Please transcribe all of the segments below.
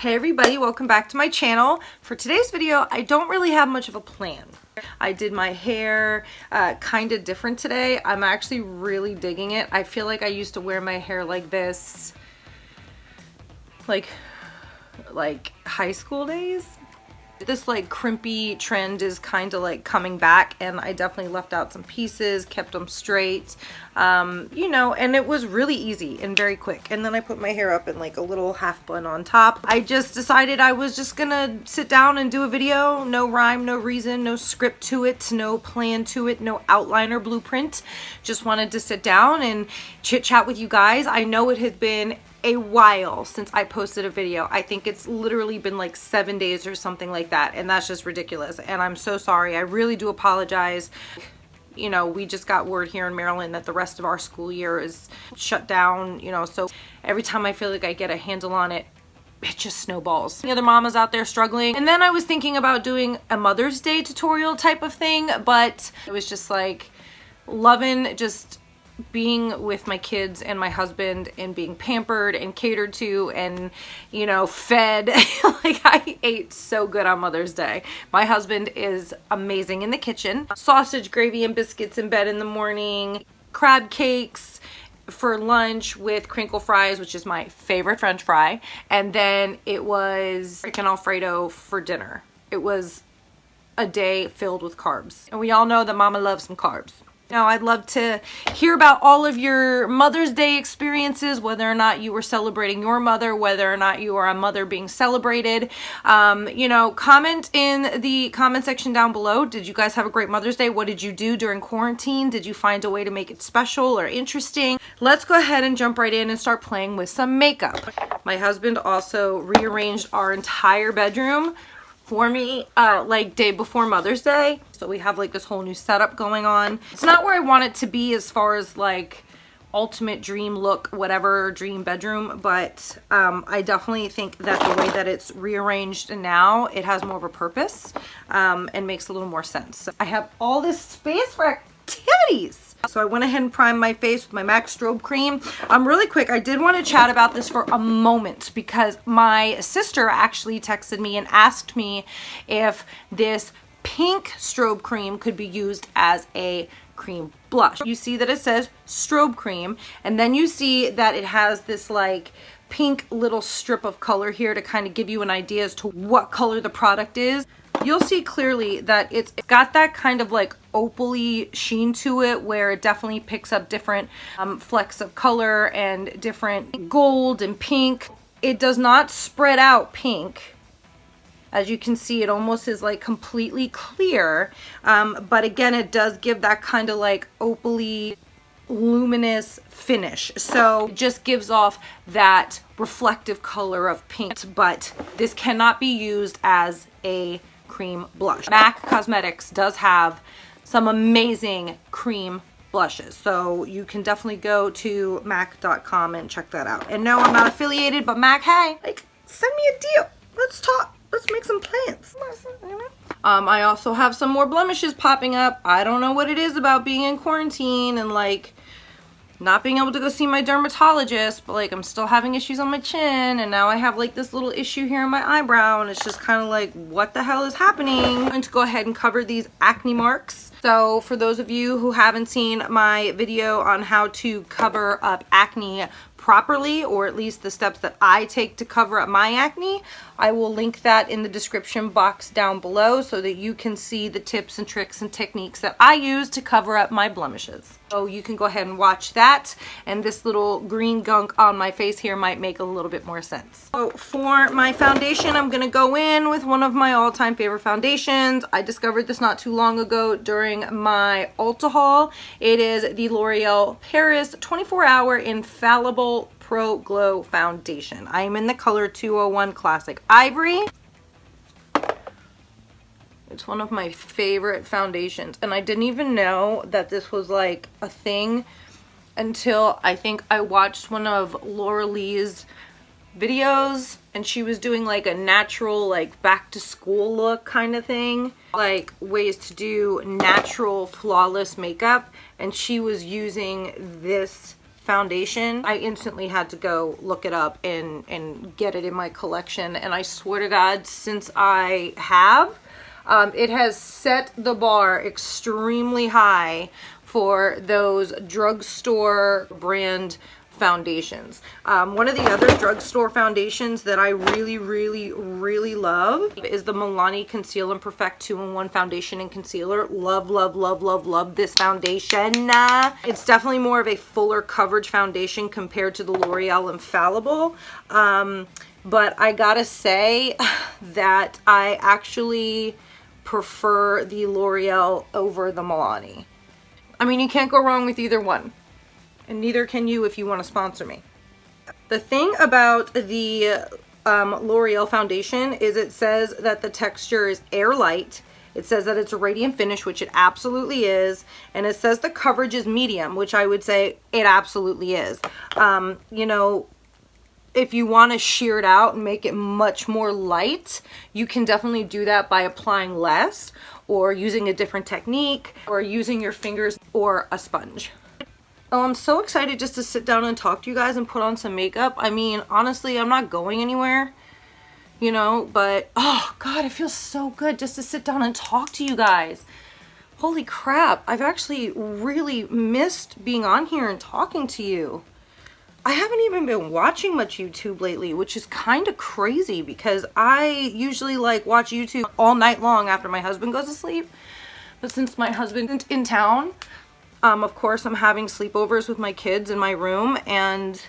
Hey everybody, welcome back to my channel. For today's video, I don't really have much of a plan. I did my hair kind of different today. I'm actually really digging it. I feel like I used to wear my hair like this like high school days. This like crimpy trend is kind of like coming back, and I definitely left out some pieces, kept them straight, you know, and it was really easy and very quick. And then I put my hair up in like a little half bun on top. I just decided I was just gonna sit down and do a video. No rhyme, no reason, no script to it, no plan to it, no outline or blueprint. Just wanted to sit down and chit chat with you guys. I know it has been a while since I posted a video. I think it's literally been like 7 days or something like that, and that's just ridiculous, and I'm so sorry. I really do apologize. You know, we just got word here in Maryland that the rest of our school year is shut down, you know, so every time I feel like I get a handle on it, it just snowballs. The other mamas out there struggling. And then I was thinking about doing a Mother's Day tutorial type of thing, but it was just like loving just being with my kids and my husband and being pampered and catered to and, you know, fed. Like, I ate so good on Mother's Day. My husband is amazing in the kitchen. Sausage, gravy, and biscuits in bed in the morning. Crab cakes for lunch with crinkle fries, which is my favorite French fry. And then it was chicken Alfredo for dinner. It was a day filled with carbs. And we all know that mama loves some carbs. Now, I'd love to hear about all of your Mother's Day experiences, whether or not you were celebrating your mother, whether or not you are a mother being celebrated. You know, comment in the comment section down below. Did you guys have a great Mother's Day? What did you do during quarantine? Did you find a way to make it special or interesting? Let's go ahead and jump right in and start playing with some makeup. My husband also rearranged our entire bedroom for me like day before Mother's Day, so we have like this whole new setup going on. It's not where I want it to be as far as like ultimate dream look, whatever, dream bedroom, but I definitely think that the way that it's rearranged now, it has more of a purpose and makes a little more sense. So I have all this space for activities. So I went ahead and primed my face with my MAC strobe cream. Really quick, I did want to chat about this for a moment because my sister actually texted me and asked me if this pink strobe cream could be used as a cream blush. You see that it says strobe cream, and then you see that it has this like pink little strip of color here to kind of give you an idea as to what color the product is. You'll see clearly that it's got that kind of like opal-y sheen to it, where it definitely picks up different flecks of color and different gold and pink. It does not spread out pink. As you can see, it almost is like completely clear, but again, it does give that kind of like opal-y luminous finish, so it just gives off that reflective color of pink. But this cannot be used as a cream blush. MAC Cosmetics does have some amazing cream blushes, so you can definitely go to mac.com and check that out. And no, I'm not affiliated, but MAC, hey, like, send me a deal. Let's talk. Let's make some plans. I also have some more blemishes popping up. I don't know what it is about being in quarantine and like not being able to go see my dermatologist, but like I'm still having issues on my chin, and now I have like this little issue here in my eyebrow, and it's just kind of like, what the hell is happening? I'm going to go ahead and cover these acne marks. So for those of you who haven't seen my video on how to cover up acne properly, or at least the steps that I take to cover up my acne, I will link that in the description box down below so that you can see the tips and tricks and techniques that I use to cover up my blemishes. So you can go ahead and watch that, and this little green gunk on my face here might make a little bit more sense. So for my foundation, I'm gonna go in with one of my all-time favorite foundations. I discovered this not too long ago during my Ulta haul. It is the L'Oreal Paris 24-Hour Infallible Pro Glow Foundation. I am in the color 201 Classic Ivory. It's one of my favorite foundations, and I didn't even know that this was like a thing until I think I watched one of Laura Lee's videos, and she was doing like a natural like back to school look kind of thing, like ways to do natural flawless makeup, and she was using this foundation. I instantly had to go look it up and get it in my collection, and I swear to God, since I have, it has set the bar extremely high for those drugstore brand foundations. One of the other drugstore foundations that I really love is the Milani Conceal and Perfect 2-in-1 foundation and concealer. Love this foundation. It's definitely more of a fuller coverage foundation compared to the L'Oreal Infallible, but I gotta say that I actually prefer the L'Oreal over the Milani. I mean, you can't go wrong with either one, and neither can you if you want to sponsor me. The thing about the L'Oreal foundation is it says that the texture is air light. It says that it's a radiant finish, which it absolutely is, and it says the coverage is medium, which I would say it absolutely is. You know, if you want to sheer it out and make it much more light, you can definitely do that by applying less, or using a different technique, or using your fingers or a sponge. Oh, I'm so excited just to sit down and talk to you guys and put on some makeup. I mean, honestly, I'm not going anywhere, you know, but oh God, it feels so good just to sit down and talk to you guys. Holy crap, I've actually really missed being on here and talking to you. I haven't even been watching much YouTube lately, which is kind of crazy because I usually like watch YouTube all night long after my husband goes to sleep. But since my husband's in town, of course I'm having sleepovers with my kids in my room, and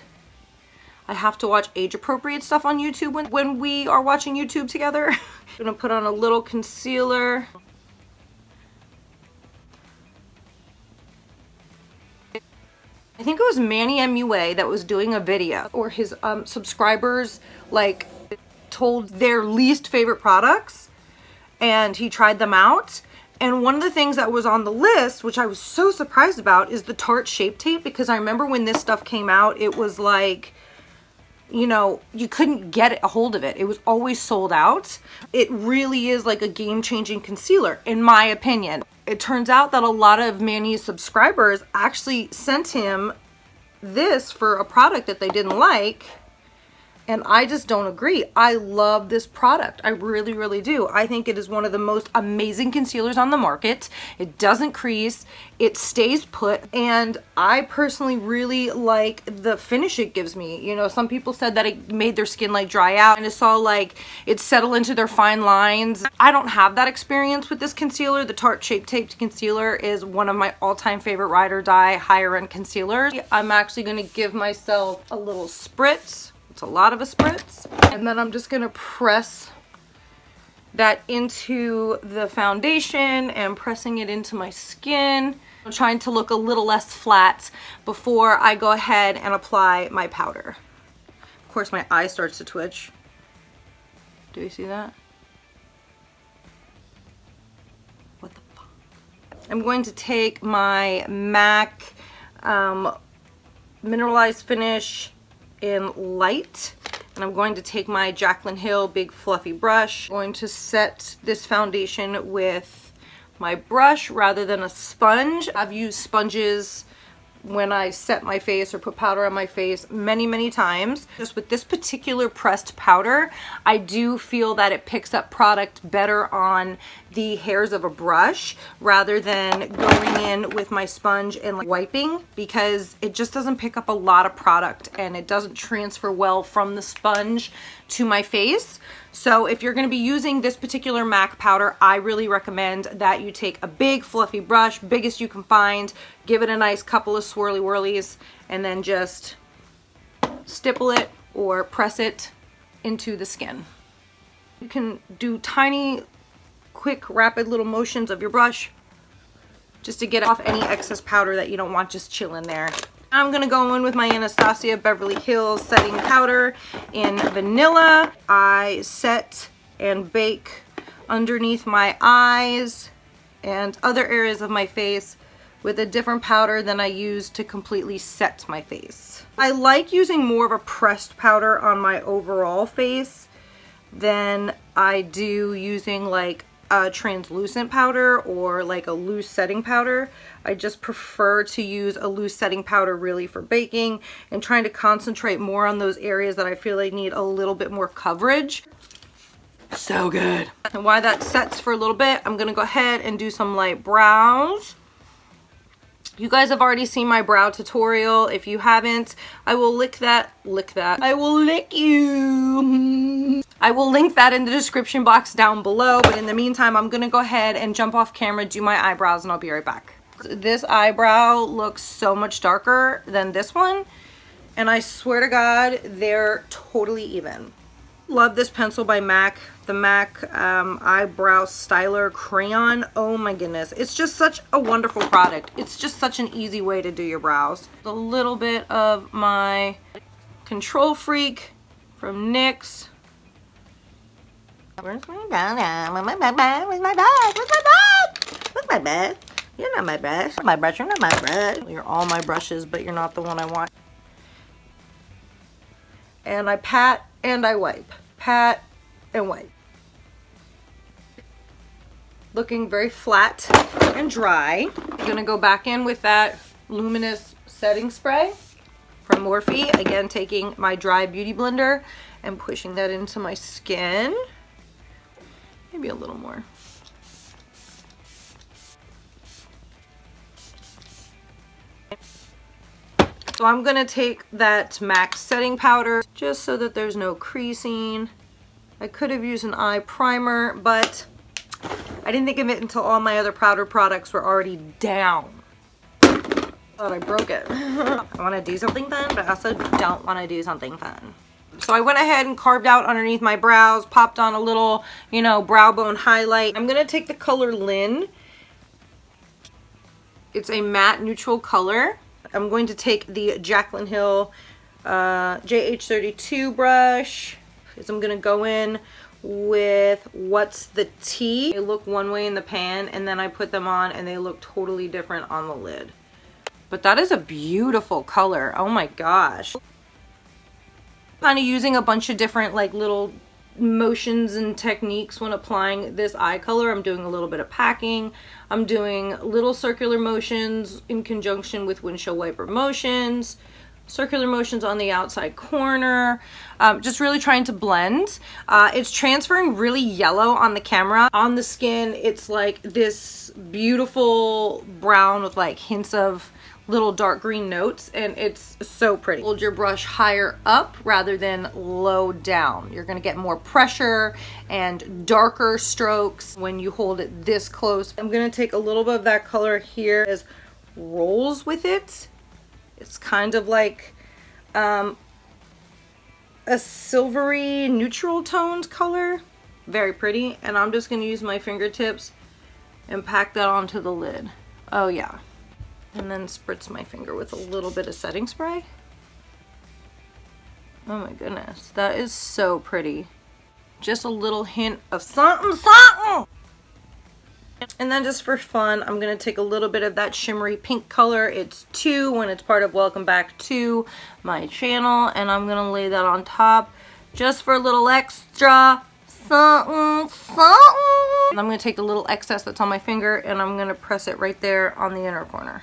I have to watch age appropriate stuff on YouTube when we are watching YouTube together. I'm gonna put on a little concealer. I think it was Manny MUA that was doing a video, or his subscribers like told their least favorite products, and he tried them out. And one of the things that was on the list, which I was so surprised about, is the Tarte Shape Tape, because I remember when this stuff came out, it was like, you know, you couldn't get a hold of it. It was always sold out. It really is like a game-changing concealer, in my opinion. It turns out that a lot of Manny's subscribers actually sent him this for a product that they didn't like, and I just don't agree. I love this product. I really do. I think it is one of the most amazing concealers on the market. It doesn't crease, it stays put, and I personally really like the finish it gives me. You know, some people said that it made their skin like dry out, and it saw like it settle into their fine lines. I don't have that experience with this concealer. The Tarte Shape Taped Concealer is one of my all-time favorite ride or die higher end concealers. I'm actually going to give myself a little spritz. It's a lot of a spritz, and then I'm just gonna press that into the foundation and pressing it into my skin. I'm trying to look a little less flat before I go ahead and apply my powder. Of course, my eye starts to twitch. Do you see that? What the fuck? I'm going to take my MAC Mineralized Finish in Light, and I'm going to take my Jaclyn Hill big fluffy brush. I'm going to set this foundation with my brush rather than a sponge. I've used sponges when I set my face or put powder on my face many times. Just with this particular pressed powder, I do feel that it picks up product better on the hairs of a brush rather than going in with my sponge and like wiping, because it just doesn't pick up a lot of product and it doesn't transfer well from the sponge to my face. So if you're going to be using this particular MAC powder, I really recommend that you take a big fluffy brush, biggest you can find, give it a nice couple of swirly whirlies, and then just stipple it or press it into the skin. You can do tiny, quick, rapid little motions of your brush just to get off any excess powder that you don't want just chilling there. I'm gonna go in with my Anastasia Beverly Hills setting powder in Vanilla. I set and bake underneath my eyes and other areas of my face with a different powder than I use to completely set my face. I like using more of a pressed powder on my overall face than I do using like a translucent powder or like a loose setting powder. I just prefer to use a loose setting powder really for baking and trying to concentrate more on those areas that I feel like need a little bit more coverage. So good. And while that sets for a little bit, I'm gonna go ahead and do some light brows. You guys have already seen my brow tutorial. If you haven't, I will I will lick you. I will link that in the description box down below. But in the meantime, I'm gonna go ahead and jump off camera, do my eyebrows, and I'll be right back. This eyebrow looks so much darker than this one. And I swear to God, they're totally even. Love this pencil by MAC, the MAC eyebrow styler crayon. Oh my goodness, it's just such a wonderful product. It's just such an easy way to do your brows. A little bit of my Control Freak from NYX. Where's my brow? Where's my bag? Where's my bag? Where's my bag? Where's my bag? You're not my brush. My brush, you're not my brush. You're all my brushes, but you're not the one I want. And I pat and I wipe. Pat and wipe. Looking very flat and dry. I'm gonna go back in with that luminous setting spray from Morphe. Again, taking my dry beauty blender and pushing that into my skin. Maybe a little more. So I'm gonna take that MAC setting powder just so that there's no creasing. I could have used an eye primer, but I didn't think of it until all my other powder products were already down. Thought I broke it. I wanna do something fun, but I also don't wanna do something fun. So I went ahead and carved out underneath my brows, popped on a little, you know, brow bone highlight. I'm gonna take the color Lynn. It's a matte neutral color. I'm going to take the Jaclyn Hill JH32 brush. So I'm going to go in with What's the Tea. They look one way in the pan, and then I put them on and they look totally different on the lid. But that is a beautiful color. Oh my gosh. Kind of using a bunch of different like little motions and techniques when applying this eye color. I'm doing a little bit of packing. I'm doing little circular motions in conjunction with windshield wiper motions, circular motions on the outside corner, just really trying to blend. It's transferring really yellow on the camera. On the skin, it's like this beautiful brown with like hints of little dark green notes, and it's so pretty. Hold your brush higher up rather than low down. You're gonna get more pressure and darker strokes when you hold it this close. I'm gonna take a little bit of that color here as rolls with it. It's kind of like a silvery neutral toned color. Very pretty. And I'm just gonna use my fingertips and pack that onto the lid. Oh yeah. And then spritz my finger with a little bit of setting spray. Oh my goodness, that is so pretty. Just a little hint of something. And then just for fun, I'm gonna take a little bit of that shimmery pink color. It's 2 when it's part of Welcome Back to my channel. And I'm gonna lay that on top just for a little extra something. And I'm gonna take the little excess that's on my finger and I'm gonna press it right there on the inner corner.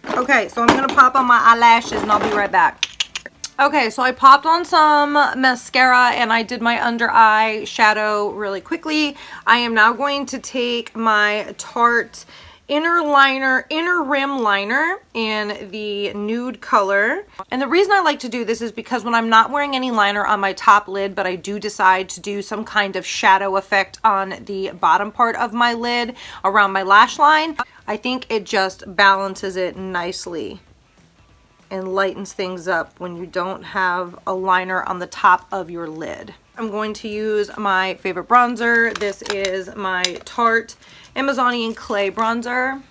Okay, so I'm gonna pop on my eyelashes and I'll be right back. Okay, so I popped on some mascara and I did my under eye shadow really quickly. I am now going to take my Tarte inner rim liner in the nude color. And the reason I like to do this is because when I'm not wearing any liner on my top lid, but I do decide to do some kind of shadow effect on the bottom part of my lid around my lash line, I think it just balances it nicely and lightens things up when you don't have a liner on the top of your lid. I'm going to use my favorite bronzer. This is my Tarte Amazonian Clay bronzer.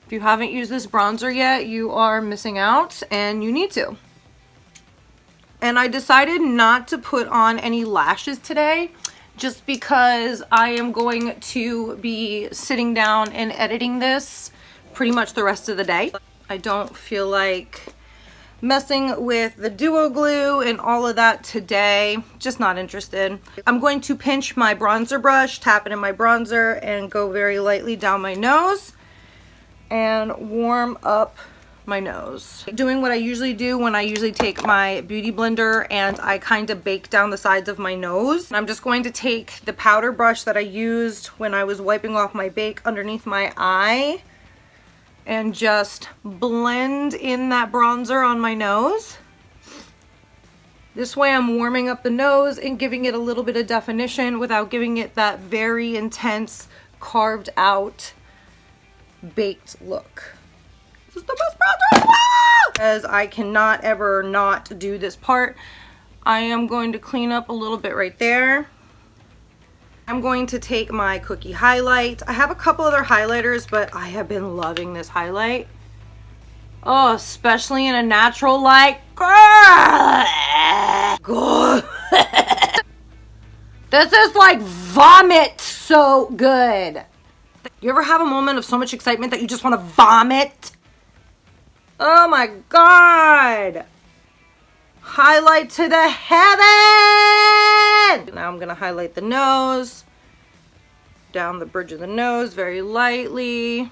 If you haven't used this bronzer yet, you are missing out and you need to. And I decided not to put on any lashes today just because I am going to be sitting down and editing this pretty much the rest of the day. I don't feel like messing with the duo glue and all of that today. Just not interested. I'm going to pinch my bronzer brush, tap it in my bronzer, and go very lightly down my nose and warm up my nose. Doing what I usually do when I usually take my beauty blender and I kind of bake down the sides of my nose. I'm just going to take the powder brush that I used when I was wiping off my bake underneath my eye and just blend in that bronzer on my nose. This way I'm warming up the nose and giving it a little bit of definition without giving it that very intense, carved out, baked look. This is the best bronzer in the world! Because I cannot ever not do this part. I am going to clean up a little bit right there. I'm going to take my cookie highlight. I have a couple other highlighters, but I have been loving this highlight. Oh, especially in a natural light. Girl. This is like vomit so good. You ever have a moment of so much excitement that you just want to vomit? Oh my God. Highlight to the heaven. Now I'm going to highlight the nose. Down the bridge of the nose very lightly.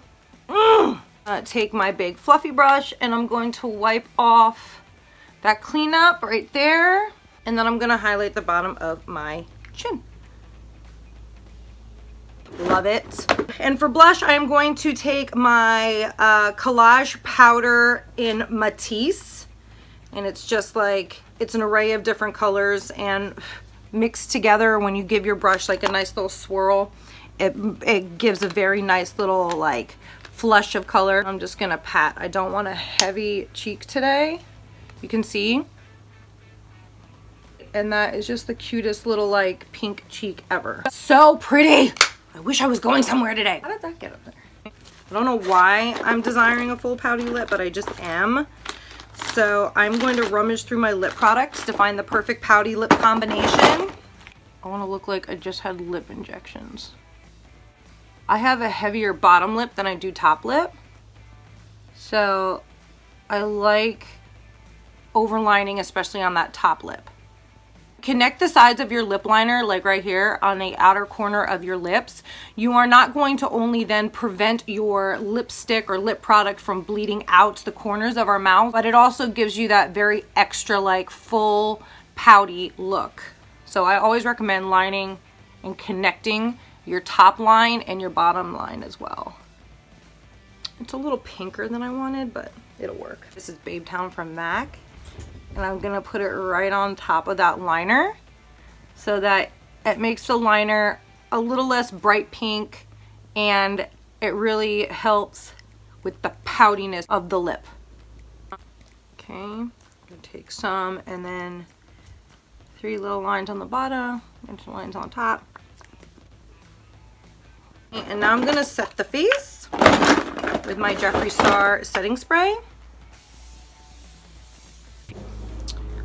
Take my big fluffy brush and I'm going to wipe off that cleanup right there. And then I'm going to highlight the bottom of my chin. Love it. And for blush, I am going to take my Collage powder in Matisse. And it's just like, it's an array of different colors and mixed together when you give your brush like a nice little swirl. It gives a very nice little like flush of color. I'm just gonna pat. I don't want a heavy cheek today. You can see. And that is just the cutest little like pink cheek ever. So pretty. I wish I was going somewhere today. How did that get up there? I don't know why I'm desiring a full pouty lip, but I just am. So I'm going to rummage through my lip products to find the perfect pouty lip combination. I want to look like I just had lip injections. I have a heavier bottom lip than I do top lip. So I like overlining, especially on that top lip. Connect the sides of your lip liner, like right here on the outer corner of your lips. You are not going to only then prevent your lipstick or lip product from bleeding out the corners of our mouth, but it also gives you that very extra like full pouty look. So I always recommend lining and connecting your top line and your bottom line as well. It's a little pinker than I wanted, but it'll work. This is Babe Town from MAC. And I'm gonna put it right on top of that liner so that it makes the liner a little less bright pink and it really helps with the poutiness of the lip. Okay, I'm gonna take some and then 3 little lines on the bottom and 2 lines on top. And now I'm gonna set the face with my Jeffree Star setting spray.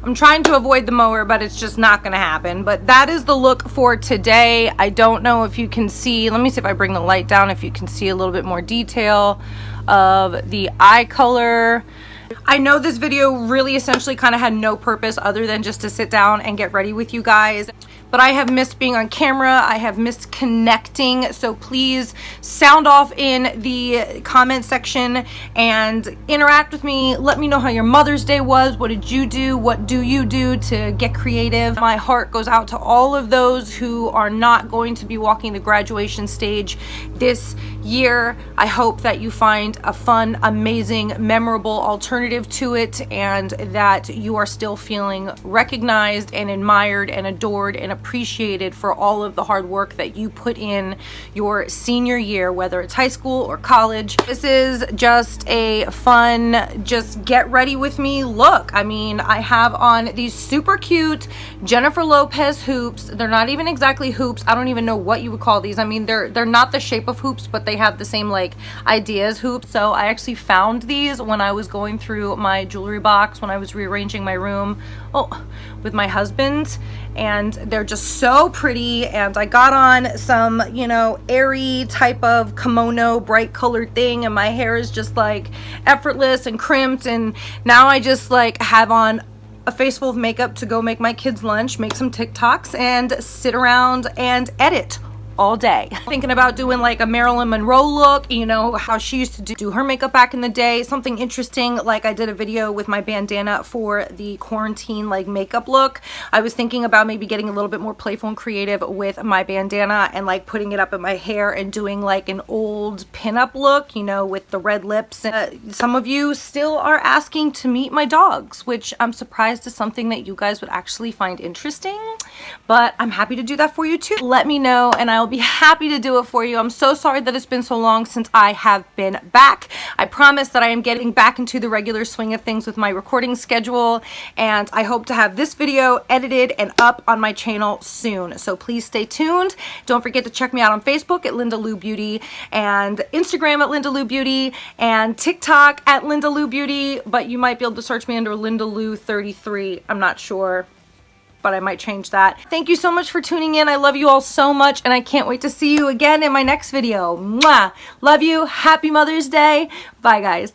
I'm trying to avoid the mower, but it's just not gonna happen. But that is the look for today. I don't know if you can see, let me see if I bring the light down, if you can see a little bit more detail of the eye color. I know this video really essentially kind of had no purpose other than just to sit down and get ready with you guys. But I have missed being on camera. I have missed connecting. So please sound off in the comment section and interact with me. Let me know how your Mother's Day was. What did you do? What do you do to get creative? My heart goes out to all of those who are not going to be walking the graduation stage this year. I hope that you find a fun, amazing, memorable alternative to it and that you are still feeling recognized and admired and adored and appreciated for all of the hard work that you put in your senior year, whether it's high school or college. This is just a fun, just get ready with me look. I mean, I have on these super cute Jennifer Lopez hoops. They're not even exactly hoops. I don't even know what you would call these. I mean, they're not the shape of hoops, but they have the same like idea as hoops. So I actually found these when I was going through my jewelry box when I was rearranging my room with my husband, and they're just so pretty. And I got on some, you know, airy type of kimono, bright colored thing, and my hair is just like effortless and crimped. And now I just like have on a face full of makeup to go make my kids lunch, make some TikToks, and sit around and edit all day. Thinking about doing like a Marilyn Monroe look, you know, how she used to do her makeup back in the day, something interesting. Like I did a video with my bandana for the quarantine like makeup look. I was thinking about maybe getting a little bit more playful and creative with my bandana and like putting it up in my hair and doing like an old pinup look, you know, with the red lips. Some of you still are asking to meet my dogs, which I'm surprised is something that you guys would actually find interesting, but I'm happy to do that for you too. Let me know and I'll be happy to do it for you. I'm so sorry that it's been so long since I have been back. I promise that I am getting back into the regular swing of things with my recording schedule, and I hope to have this video edited and up on my channel soon. So please stay tuned. Don't forget to check me out on Facebook at Linda Lou Beauty, and Instagram at Linda Lou Beauty, and TikTok at Linda Lou Beauty, but you might be able to search me under Linda Lou 33. I'm not sure, but I might change that. Thank you so much for tuning in. I love you all so much, and I can't wait to see you again in my next video. Mwah! Love you. Happy Mother's Day. Bye, guys.